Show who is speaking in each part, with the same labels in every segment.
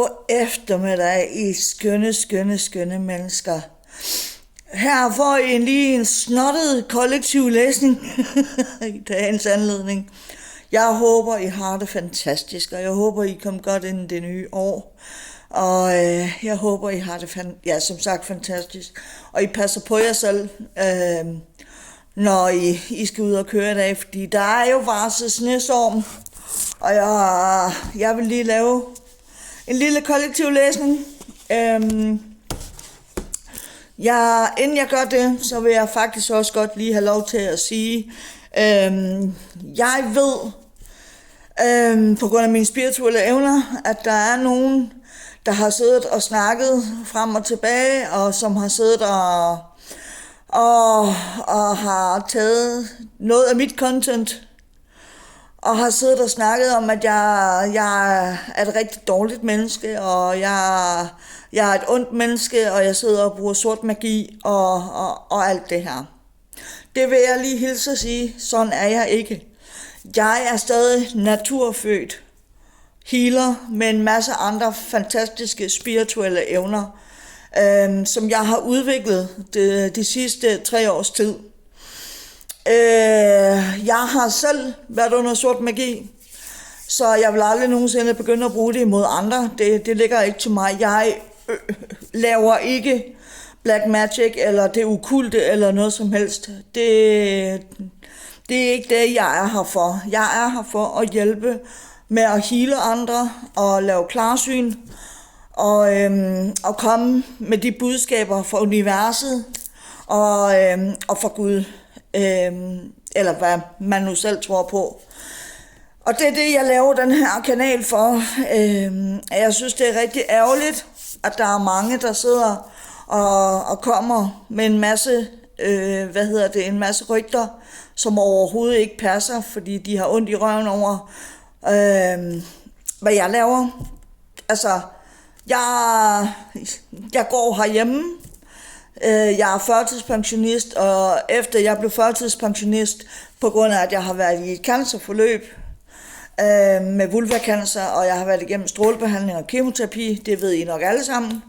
Speaker 1: God eftermiddag, I skønne mennesker. Her får I lige en snottet kollektiv læsning i dagens anledning. Jeg håber, I har det fantastisk, og jeg håber, I kommer godt ind i det nye år. Og jeg håber, I har det som sagt fantastisk. Og I passer på jer selv, når I skal ud og køre i dag, fordi der er jo varslet snestorm. Og jeg vil lige lave en lille kollektiv læsning. Inden jeg gør det, så vil jeg faktisk også godt lige have lov til at sige, jeg ved, på grund af mine spirituelle evner, at der er nogen, der har siddet og snakket frem og tilbage, og som har siddet og har taget noget af mit content, og har siddet og snakket om, at jeg er et rigtig dårligt menneske, og jeg er et ondt menneske, og jeg sidder og bruger sort magi og alt det her. Det vil jeg lige hilse at sige, sådan er jeg ikke. Jeg er stadig naturfødt healer med en masse andre fantastiske spirituelle evner, som jeg har udviklet de sidste 3 års tid. Jeg har selv været under sort magi, så jeg vil aldrig nogensinde begynde at bruge det imod andre. Det ligger ikke til mig. Jeg laver ikke black magic eller det okkulte eller noget som helst. Det er ikke det, jeg er her for. Jeg er her for at hjælpe med at heale andre og lave klarsyn og komme med de budskaber fra universet og fra Gud. Eller hvad man nu selv tror på. Og det er det, jeg laver den her kanal for. Jeg synes, det er rigtig ærgerligt, at der er mange, der sidder og kommer med en masse, en masse rygter, som overhovedet ikke passer, fordi de har ondt i røven over, hvad jeg laver. Altså, jeg går herhjemme. Jeg er førtidspensionist, og efter jeg blev førtidspensionist, på grund af, at jeg har været i et cancerforløb med vulvacancer, og jeg har været igennem strålebehandling og kemoterapi, det ved I nok alle sammen,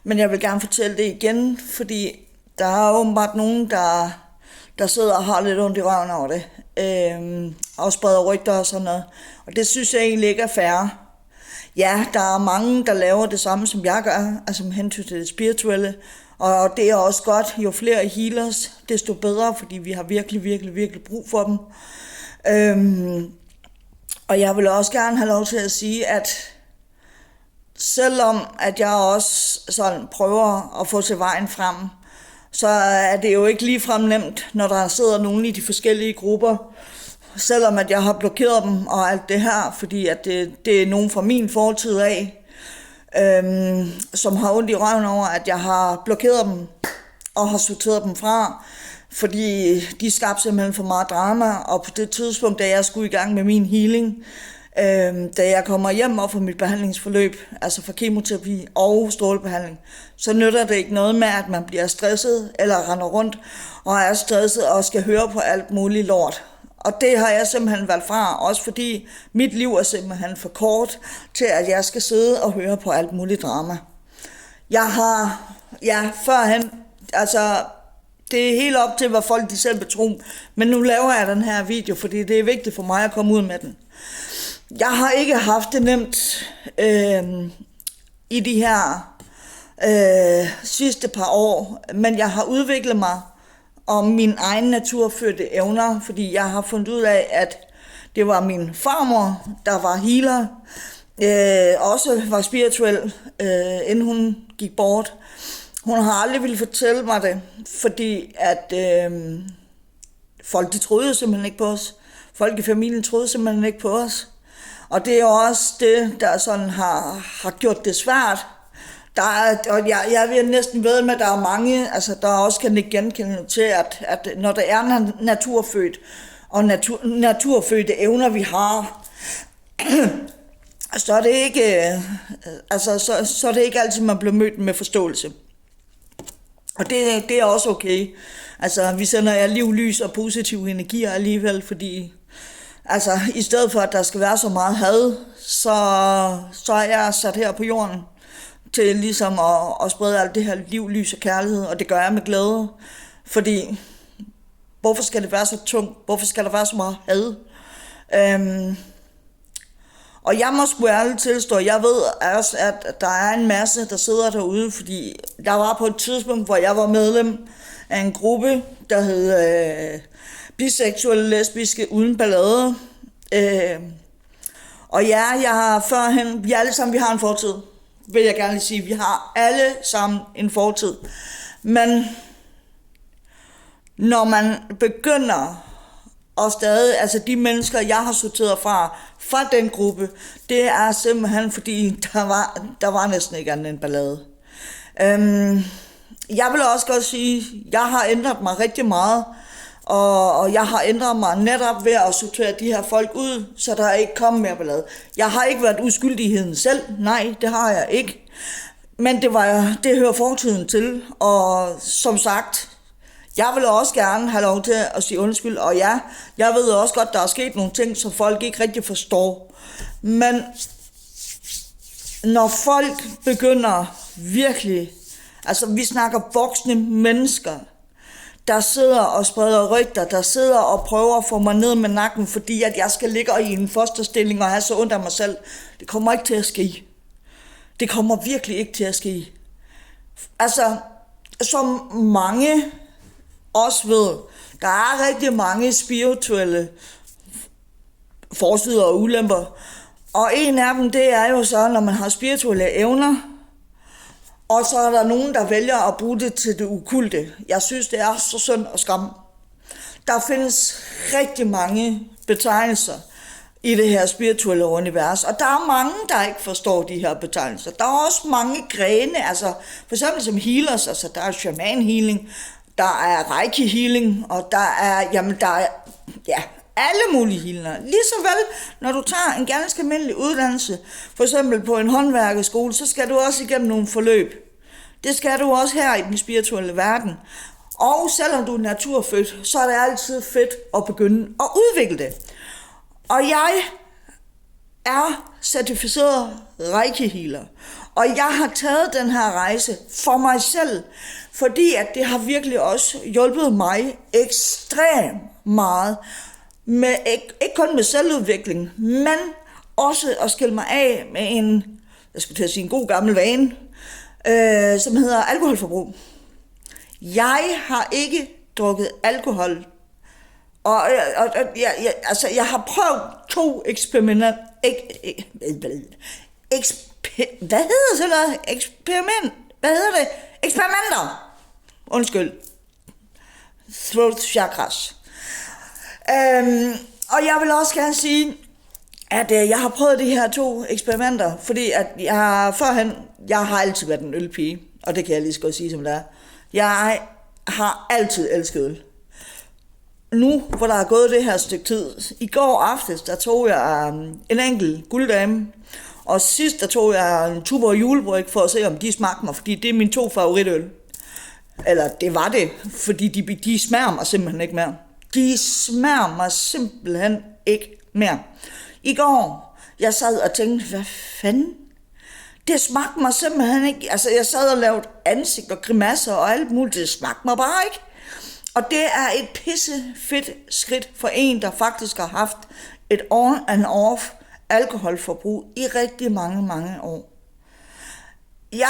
Speaker 1: men jeg vil gerne fortælle det igen, fordi der er åbenbart nogen, der sidder og har lidt ondt i røven over det, og spreder rygter og sådan noget, og det synes jeg egentlig ikke er fair. Ja, der er mange, der laver det samme, som jeg gør, altså med hensyn til det spirituelle, og det er også godt, jo flere healers, desto bedre, fordi vi har virkelig brug for dem. Og jeg vil også gerne have lov til at sige, at selvom at jeg også sådan prøver at få til vejen frem, så er det jo ikke ligefrem nemt, når der sidder nogen i de forskellige grupper, selvom at jeg har blokeret dem og alt det her, fordi at det er nogen fra min fortid af, som har ondt i røven over, at jeg har blokeret dem og har sorteret dem fra, fordi de skabte simpelthen for meget drama, og på det tidspunkt, da jeg skulle i gang med min healing, da jeg kommer hjem og får mit behandlingsforløb, altså for kemoterapi og strålebehandling, så nytter det ikke noget med, at man bliver stresset eller render rundt og er stresset og skal høre på alt muligt lort. Og det har jeg simpelthen valgt fra, også fordi mit liv er simpelthen for kort til, at jeg skal sidde og høre på alt muligt drama. Jeg har, førhen, altså det er helt op til, hvad folk de selv vil tro, men nu laver jeg den her video, fordi det er vigtigt for mig at komme ud med den. Jeg har ikke haft det nemt i de her sidste par år, men jeg har udviklet mig om mine egne naturfødte evner, fordi jeg har fundet ud af, at det var min farmor, der var healer, også var spirituel, inden hun gik bort. Hun har aldrig ville fortælle mig det, fordi at folk de troede simpelthen ikke på os. Folk i familien troede simpelthen ikke på os. Og det er også det, der sådan har gjort det svært. Og jeg vil næsten ved med, at der er mange, altså der også kan ikke genkende til, at når der er naturfødt og naturfødte evner, vi har, så er det ikke, så er det ikke altid, man bliver mødt med forståelse. Og det er også okay. Altså, vi sender jer liv, lys og positive energier alligevel, fordi Altså, i stedet for, at der skal være så meget had, så er jeg sat her på jorden til ligesom at sprede alt det her liv, lys og kærlighed, og det gør jeg med glæde. Fordi, hvorfor skal det være så tungt? Hvorfor skal der være så meget had? Og jeg må sgu ærligt tilstå, jeg ved også, at der er en masse, der sidder derude, fordi der var på et tidspunkt, hvor jeg var medlem af en gruppe, der hed biseksuelle, lesbiske, uden ballade. Og ja, jeg har førhen, vi alle sammen, vi har en fortid, vil jeg gerne sige. Vi har alle sammen en fortid. Men når man begynder og stadig, altså de mennesker, jeg har sorteret fra den gruppe, det er simpelthen fordi, der var næsten ikke andet end ballade. Jeg vil også godt sige, jeg har ændret mig rigtig meget, og jeg har ændret mig netop ved at sortere de her folk ud, så der ikke kommer mere ballade. Jeg har ikke været uskyldigheden selv, nej, det har jeg ikke. Men det hører fortiden til, og som sagt, jeg vil også gerne have lov til at sige undskyld, og ja, jeg ved også godt, der er sket nogle ting, som folk ikke rigtig forstår. Men når folk begynder virkelig, altså vi snakker voksne mennesker, der sidder og spreder rygter, der sidder og prøver at få mig ned med nakken, fordi at jeg skal ligge i en fosterstilling og have så ondt af mig selv. Det kommer ikke til at ske. Det kommer virkelig ikke til at ske. Altså, som mange også ved, der er rigtig mange spirituelle forsider og ulemper. Og en af dem, det er jo så, når man har spirituelle evner, og så er der nogen, der vælger at bruge det til det okulte. Jeg synes, det er så synd og skam. Der findes rigtig mange betegnelser i det her spirituelle univers, og der er mange, der ikke forstår de her betegnelser. Der er også mange grene, altså for eksempel som healers, altså der er shaman healing, der er reiki healing, og der er alle mulige healere. Ligeså vel, når du tager en ganske almindelig uddannelse, for eksempel på en håndværkerskole, så skal du også igennem nogle forløb. Det skal du også her i den spirituelle verden. Og selvom du er naturfødt, så er det altid fedt at begynde at udvikle det. Og jeg er certificeret reiki healer, og jeg har taget den her rejse for mig selv, fordi at det har virkelig også hjulpet mig ekstremt meget, med, ikke kun med selvudvikling, men også at skille mig af med en god gammel vane, som hedder alkoholforbrug. Jeg har ikke drukket alkohol, og jeg har prøvet 2 eksperimenter. Eksperimenter. Undskyld. Throat chakras. Og jeg vil også gerne sige, at jeg har prøvet de her 2 eksperimenter, fordi at jeg har altid været en ølpige, og det kan jeg lige så godt sige, som det er. Jeg har altid elsket øl. Nu, hvor der er gået det her stykke tid, i går aftes, der tog jeg en enkelt gulddame, og sidst, der tog jeg en Tuborg julebryg for at se, om de smagte mig, fordi det er mine 2 favoritøl. Eller det var det, fordi de smager mig simpelthen ikke mere. De smager mig simpelthen ikke mere. I går, jeg sad og tænkte, hvad fanden? Det smagte mig simpelthen ikke. Altså, jeg sad og lavede ansigt og grimasser og alt muligt. Det smagte mig bare ikke. Og det er et pisse fedt skridt for en, der faktisk har haft et on and off alkoholforbrug i rigtig mange, mange år. Jeg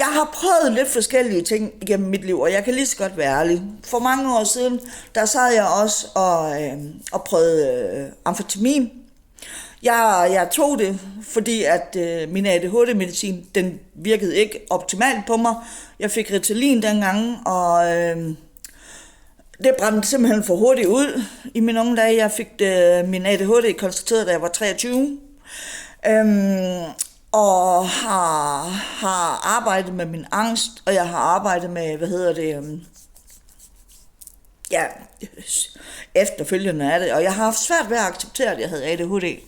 Speaker 1: har prøvet lidt forskellige ting igennem mit liv, og jeg kan lige så godt være ærlig. For mange år siden, der sad jeg også og prøvede amfetamin. Jeg tog det, fordi at min ADHD-medicin, den virkede ikke optimalt på mig. Jeg fik Ritalin dengang, og det brændte simpelthen for hurtigt ud i mine unge dage. Jeg fik min ADHD konstateret, da jeg var 23. Og har arbejdet med min angst, og jeg har arbejdet med, efterfølgende af det. Og jeg har haft svært ved at acceptere, at jeg havde ADHD.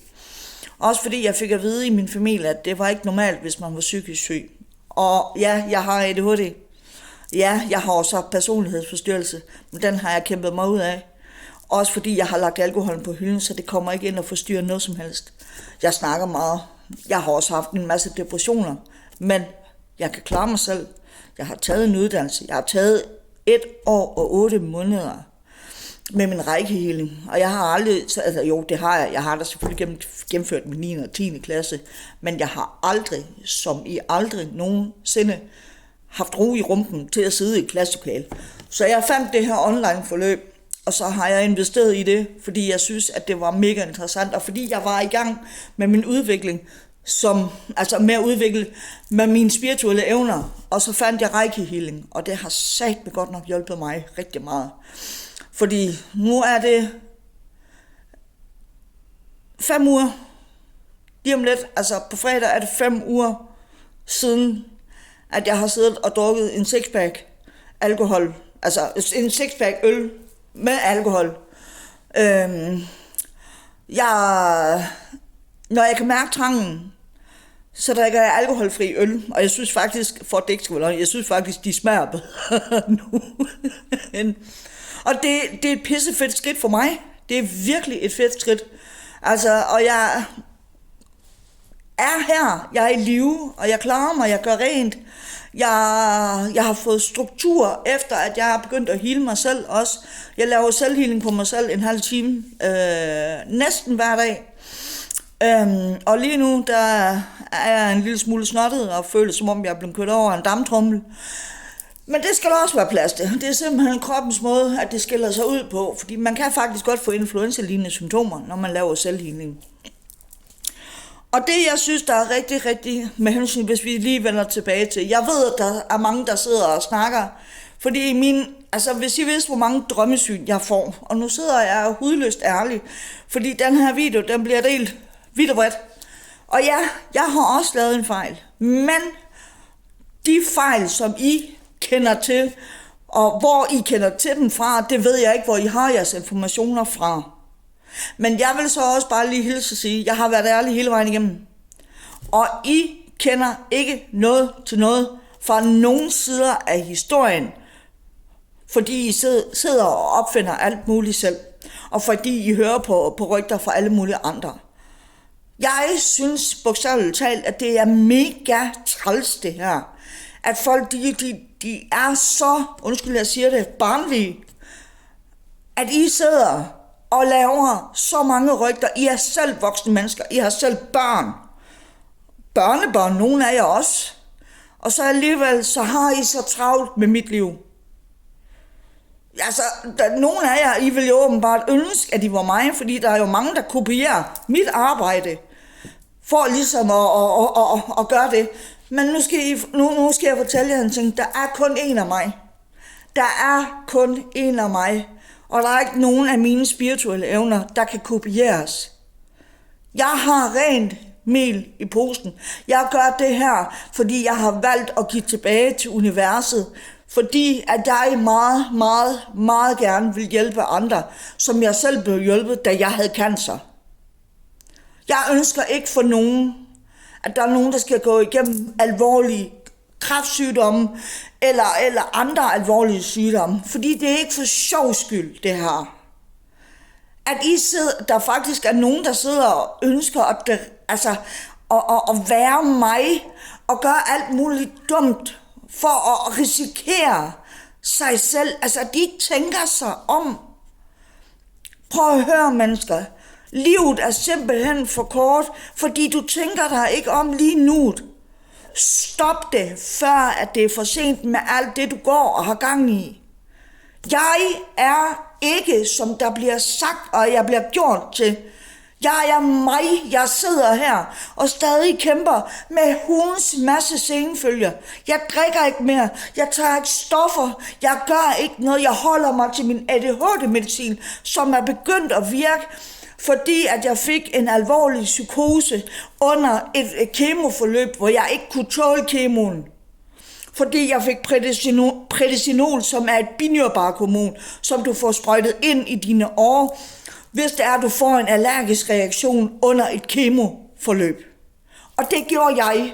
Speaker 1: Også fordi jeg fik at vide i min familie, at det var ikke normalt, hvis man var psykisk syg. Og ja, jeg har ADHD. Ja, jeg har også personlighedsforstyrrelse, men den har jeg kæmpet mig ud af. Også fordi jeg har lagt alkoholen på hylden, så det kommer ikke ind og forstyrrer noget som helst. Jeg snakker meget. Jeg har også haft en masse depressioner, men jeg kan klare mig selv. Jeg har taget en uddannelse. Jeg har taget 1 år og 8 måneder med min rækkehealing. Og jeg har aldrig, altså jo, det har jeg. Jeg har da selvfølgelig gennemført min 9. og 10. klasse, men jeg har aldrig, som i aldrig nogensinde, haft ro i rumpen til at sidde i et klasselokale. Så jeg fandt det her online forløb, og så har jeg investeret i det, fordi jeg synes, at det var mega interessant, og fordi jeg var i gang med min udvikling, med at udvikle med mine spirituelle evner, og så fandt jeg rækkehealing, og det har satme godt nok hjulpet mig rigtig meget. Fordi nu er det 5 uger, lige om lidt, altså på fredag er det 5 uger siden, at jeg har siddet og drukket en 6-pack alkohol, altså en 6-pack øl med alkohol. Når jeg kan mærke trangen, så drikker jeg alkoholfri øl, og jeg synes faktisk, for det ikke skal være løgn, jeg synes faktisk, de smager bedre nu. Og det er et pissefedt skridt for mig. Det er virkelig et fedt skridt. Altså, og jeg er her, jeg er i live, og jeg klarer mig, jeg gør rent. Jeg har fået struktur efter, at jeg har begyndt at heale mig selv også. Jeg laver selvhealing på mig selv en halv time, næsten hver dag. Og lige nu, der er jeg en lille smule snottet og føler, som om jeg er blevet kørt over en damptrommel. Men det skal der også være plads til. Det er simpelthen kroppens måde, at det skiller sig ud på. Fordi man kan faktisk godt få influenza-lignende symptomer, når man laver selvhealing. Og det, jeg synes, der er rigtig, rigtig med hensyn, hvis vi lige vender tilbage til. Jeg ved, at der er mange, der sidder og snakker. Fordi hvis I vidste, hvor mange drømmesyn jeg får. Og nu sidder jeg hudløst ærlig. Fordi den her video, den bliver delt vidt og bredt. Og ja, jeg har også lavet en fejl. Men de fejl, som I kender til, og hvor I kender til dem fra, det ved jeg ikke, hvor I har jeres informationer fra. Men jeg vil så også bare lige hilse at sige, at jeg har været ærlig hele vejen igennem. Og I kender ikke noget til noget fra nogen sider af historien, fordi I sidder og opfinder alt muligt selv, og fordi I hører på rygter fra alle mulige andre. Jeg synes bogstaveligt talt, at det er mega træls det her. At folk, de er så, undskyld jeg siger det, barnlige, at I sidder og laver så mange rygter. I er selv voksne mennesker, I har selv børn. Børnebørn, nogle af jer også. Og så alligevel, så har I så travlt med mit liv. Altså, nogle af jer, I vil jo åbenbart ønske, at I var mig, fordi der er jo mange, der kopierer mit arbejde, for ligesom at gøre det. Men nu skal jeg fortælle jer en ting. Der er kun én af mig. Der er kun én af mig. Og der er ikke nogen af mine spirituelle evner, der kan kopieres. Jeg har rent mel i posen. Jeg gør det her, fordi jeg har valgt at give tilbage til universet. Fordi at jeg meget, meget, meget gerne vil hjælpe andre, som jeg selv blev hjulpet, da jeg havde cancer. Jeg ønsker ikke for nogen, at der er nogen, der skal gå igennem alvorlige kræftsygdomme eller andre alvorlige sygdomme. Fordi det er ikke for sjov skyld, det her. At der faktisk er nogen, der sidder og ønsker at være mig og gøre alt muligt dumt for at risikere sig selv. Altså, de tænker sig om. Prøv at høre, mennesker. Livet er simpelthen for kort, fordi du tænker dig ikke om lige nu. Stop det, før at det er for sent med alt det, du går og har gang i. Jeg er ikke, som der bliver sagt, og jeg bliver gjort til. Jeg er mig, jeg sidder her og stadig kæmper med hulens masse senfølger. Jeg drikker ikke mere, jeg tager ikke stoffer, jeg gør ikke noget, jeg holder mig til min ADHD-medicin, som er begyndt at virke, fordi at jeg fik en alvorlig psykose under et kemoforløb, hvor jeg ikke kunne tåle kemoen. Fordi jeg fik prednisolon, som er et binyrbarkhormon, som du får sprøjtet ind i dine årer, hvis det er, at du får en allergisk reaktion under et kemoforløb. Og det gjorde jeg.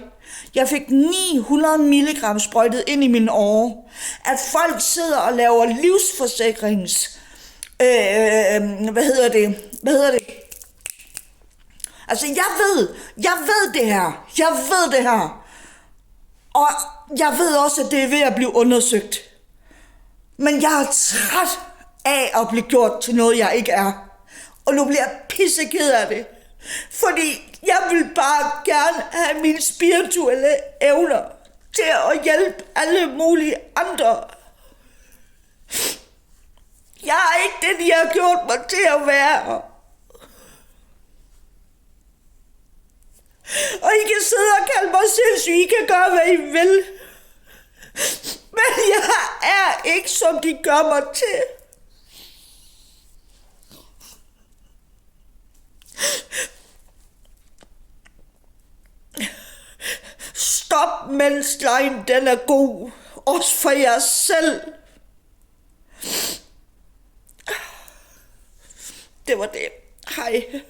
Speaker 1: Jeg fik 900 mg sprøjtet ind i mine årer. At folk sidder og laver livsforsikrings Hvad hedder det? Altså, jeg ved det her. Jeg ved det her. Og jeg ved også, at det er ved at blive undersøgt. Men jeg er træt af at blive gjort til noget, jeg ikke er. Og nu bliver jeg pisseked af det. Fordi jeg vil bare gerne have mine spirituelle evner til at hjælpe alle mulige andre. Jeg er ikke det, de har gjort mig til at være. Og I kan sidde og kalde mig sindssyg. I kan gøre, hvad I vil. Men jeg er ikke, som de gør mig til. Stop, mens lejen den er god. Også for jer selv. Det var det. Hej.